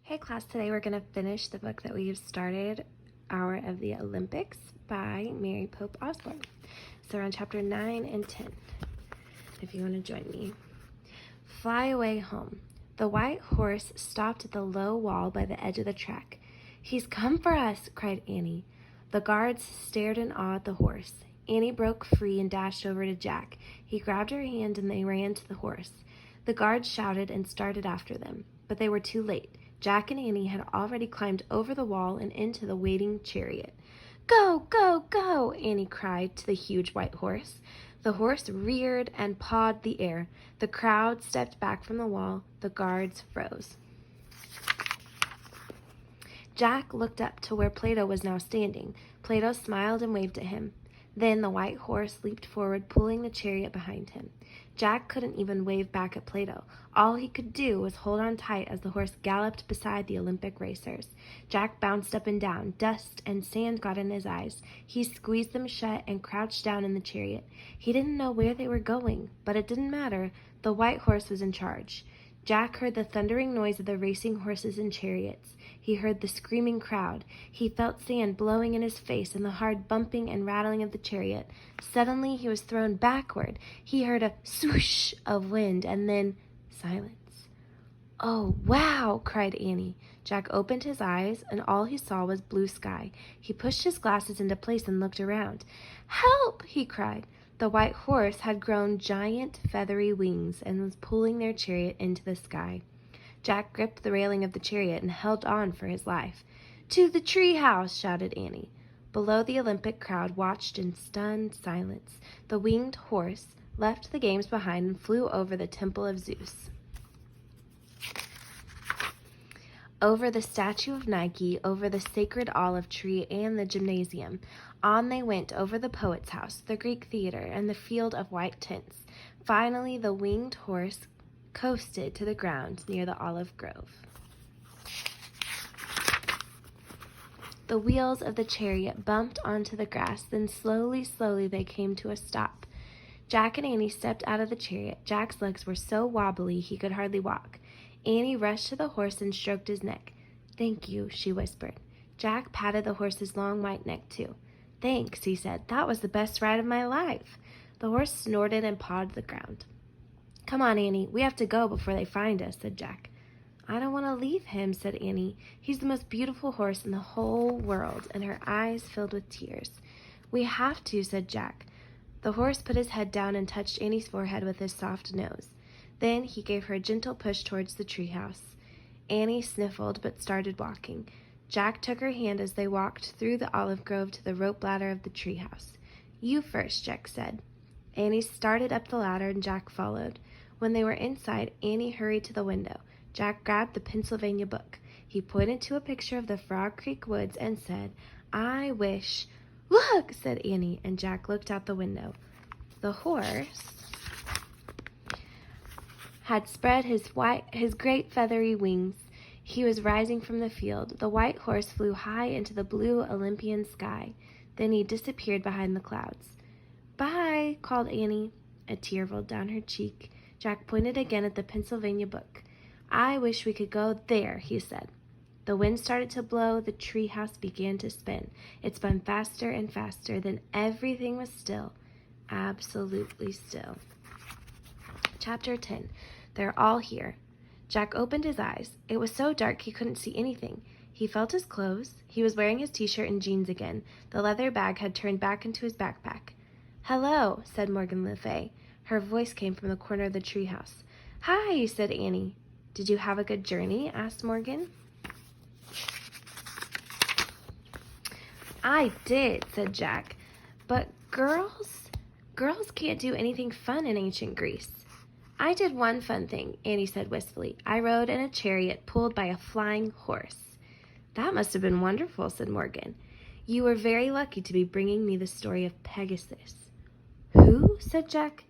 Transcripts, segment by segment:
Hey class, today we're going to finish the book that we've started, Hour of the Olympics by Mary Pope Osborne. So we're on chapter 9 and 10, if you want to join me. Fly away home. The white horse stopped at the low wall by the edge of the track. "He's come for us," cried Annie. The guards stared in awe at the horse. Annie broke free and dashed over to Jack. He grabbed her hand and they ran to the horse. The guards shouted and started after them, but they were too late. Jack and Annie had already climbed over the wall and into the waiting chariot. "Go, go, go!" Annie cried to the huge white horse. The horse reared and pawed the air. The crowd stepped back from the wall. The guards froze. Jack looked up to where Plato was now standing. Plato smiled and waved at him. Then the white horse leaped forward, pulling the chariot behind him. Jack couldn't even wave back at Plato. All he could do was hold on tight as the horse galloped beside the Olympic racers. Jack bounced up and down. Dust and sand got in his eyes. He squeezed them shut and crouched down in the chariot. He didn't know where they were going, but it didn't matter. The white horse was in charge. Jack heard the thundering noise of the racing horses and chariots. He heard the screaming crowd. He felt sand blowing in his face and the hard bumping and rattling of the chariot. Suddenly he was thrown backward. He heard a swoosh of wind and then silence. "Oh, wow!" cried Annie. Jack opened his eyes and all he saw was blue sky. He pushed his glasses into place and looked around. "Help!" he cried. The white horse had grown giant feathery wings and was pulling their chariot into the sky. Jack gripped the railing of the chariot and held on for his life. "To the treehouse!" shouted Annie. Below, the Olympic crowd watched in stunned silence. The winged horse left the games behind and flew over the temple of Zeus, over the statue of Nike, over the sacred olive tree and the gymnasium. On they went over the poet's house, the Greek theater, and the field of white tents. Finally, the winged horse coasted to the ground near the olive grove. The wheels of the chariot bumped onto the grass, then slowly they came to a stop. Jack and Annie stepped out of the chariot. Jack's legs were so wobbly he could hardly walk. Annie rushed to the horse and stroked his neck. "Thank you," she whispered. Jack patted the horse's long white neck too. "Thanks," he said. "That was the best ride of my life." The horse snorted and pawed the ground. "Come on, Annie. We have to go before they find us," said Jack. "I don't want to leave him," said Annie. "He's the most beautiful horse in the whole world," and her eyes filled with tears. "We have to," said Jack. The horse put his head down and touched Annie's forehead with his soft nose. Then he gave her a gentle push towards the treehouse. Annie sniffled but started walking. Jack took her hand as they walked through the olive grove to the rope ladder of the treehouse. "You first," Jack said. Annie started up the ladder and Jack followed. When they were inside, Annie hurried to the window. Jack grabbed the Pennsylvania book. He pointed to a picture of the Frog Creek woods and said, "I wish—" "Look!" said Annie, and Jack looked out the window. The horse had spread his great feathery wings. He was rising from the field. The white horse flew high into the blue Olympian sky. Then he disappeared behind the clouds. "Bye," called Annie. A tear rolled down her cheek. Jack pointed again at the Pennsylvania book. "I wish we could go there," he said. The wind started to blow. The treehouse began to spin. It spun faster and faster. Then everything was still, absolutely still. Chapter 10. They're all here. Jack opened his eyes. It was so dark he couldn't see anything. He felt his clothes. He was wearing his t-shirt and jeans again. The leather bag had turned back into his backpack. "Hello," said Morgan Le Fay. Her voice came from the corner of the treehouse. "Hi," said Annie. "Did you have a good journey?" asked Morgan. "I did," said Jack. "But girls can't do anything fun in ancient Greece." "I did one fun thing," Annie said wistfully. "I rode in a chariot pulled by a flying horse." "That must have been wonderful," said Morgan. "You were very lucky to be bringing me the story of Pegasus." "Who?" said Jack.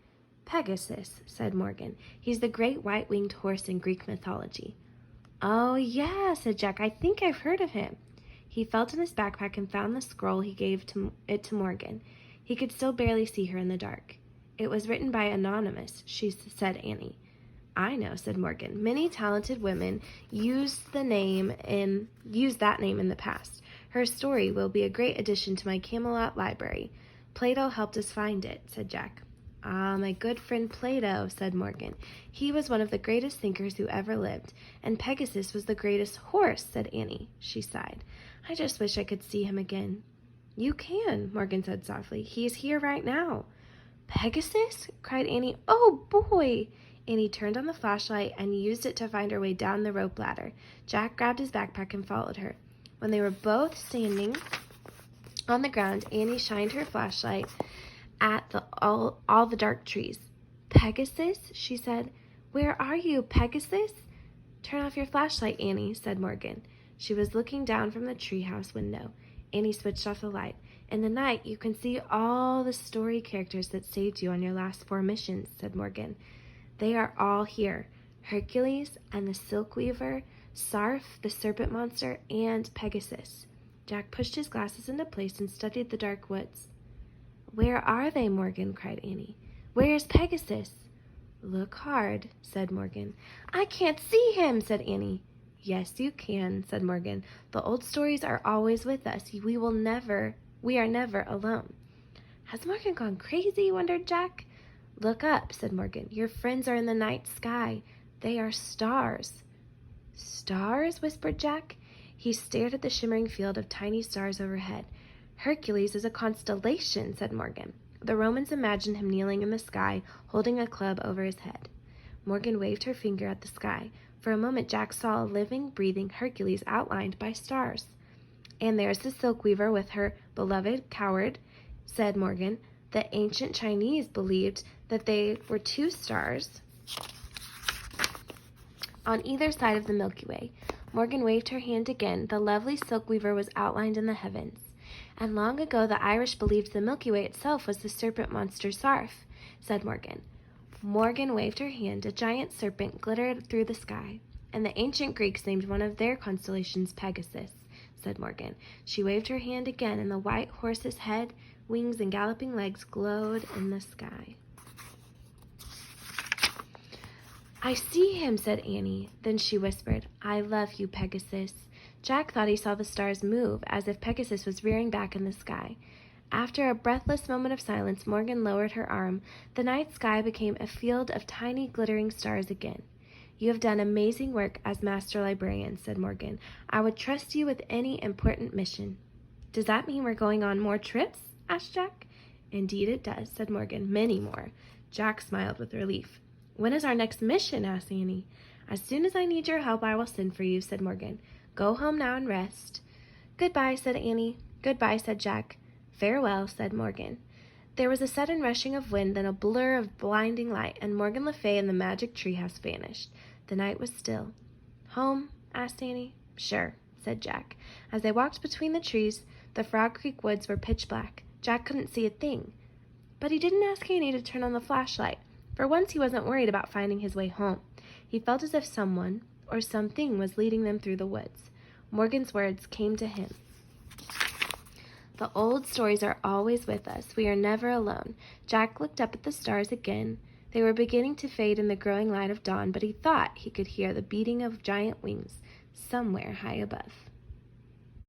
"Pegasus," said Morgan. "He's the great white-winged horse in Greek mythology." "Oh, yeah," said Jack. "I think I've heard of him." He felt in his backpack and found the scroll. He gave it to Morgan. He could still barely see her in the dark. "It was written by Anonymous," said Annie. I know, said Morgan. Many talented women used that name in the past. Her story will be a great addition to my Camelot library. Plato helped us find it, said Jack. Ah, my good friend Plato, said Morgan. He was one of the greatest thinkers who ever lived, and Pegasus was the greatest horse, said Annie. She sighed. I just wish I could see him again. You can, Morgan said softly. He is here right now. Pegasus? Cried Annie. Oh, boy! Annie turned on the flashlight and used it to find her way down the rope ladder. Jack grabbed his backpack and followed her. When they were both standing on the ground, Annie shined her flashlight at all the dark trees. Pegasus? She said. Where are you, Pegasus? Turn off your flashlight, Annie, said Morgan. She was looking down from the treehouse window. Annie switched off the light. In the night, you can see all the story characters that saved you on your last 4 missions, said Morgan. They are all here. Hercules and the Silk Weaver, Sarf, the Serpent Monster, and Pegasus. Jack pushed his glasses into place and studied the dark woods. Where are they, Morgan? Cried Annie. Where's Pegasus? Look hard, said Morgan. I can't see him, said Annie. Yes, you can, said Morgan. The old stories are always with us. We are never alone. Has Morgan gone crazy? Wondered Jack. Look up, said Morgan. Your friends are in the night sky. They are stars. Stars? Whispered Jack. He stared at the shimmering field of tiny stars overhead. Hercules is a constellation, said Morgan. The Romans imagined him kneeling in the sky, holding a club over his head. Morgan waved her finger at the sky. For a moment Jack saw a living, breathing Hercules outlined by stars. And there's the Silk Weaver with her beloved coward, said Morgan. The ancient Chinese believed that they were 2 stars on either side of the Milky Way. Morgan waved her hand again. The lovely Silk Weaver was outlined in the heavens. And long ago the Irish believed the Milky Way itself was the serpent monster Sarf, said Morgan. Morgan waved her hand. A giant serpent glittered through the sky. And the ancient Greeks named one of their constellations Pegasus, said Morgan. She waved her hand again, and the white horse's head, wings, and galloping legs glowed in the sky. I see him, said Annie. Then she whispered, I love you, Pegasus. Jack thought he saw the stars move, as if Pegasus was rearing back in the sky. After a breathless moment of silence, Morgan lowered her arm. The night sky became a field of tiny glittering stars again. You have done amazing work as Master Librarian, said Morgan. I would trust you with any important mission. Does that mean we're going on more trips? Asked Jack. Indeed it does, said Morgan. Many more. Jack smiled with relief. When is our next mission? Asked Annie. As soon as I need your help, I will send for you, said Morgan. Go home now and rest. Goodbye, said Annie. Goodbye, said Jack. Farewell, said Morgan. There was a sudden rushing of wind, then a blur of blinding light, and Morgan Le Fay and the magic treehouse vanished. The night was still. Home? Asked Annie. Sure, said Jack. As they walked between the trees, the Frog Creek woods were pitch black. Jack couldn't see a thing. But he didn't ask Annie to turn on the flashlight. For once he wasn't worried about finding his way home. He felt as if someone or something was leading them through the woods. Morgan's words came to him. The old stories are always with us. We are never alone. Jack looked up at the stars again. They were beginning to fade in the growing light of dawn, but he thought he could hear the beating of giant wings somewhere high above.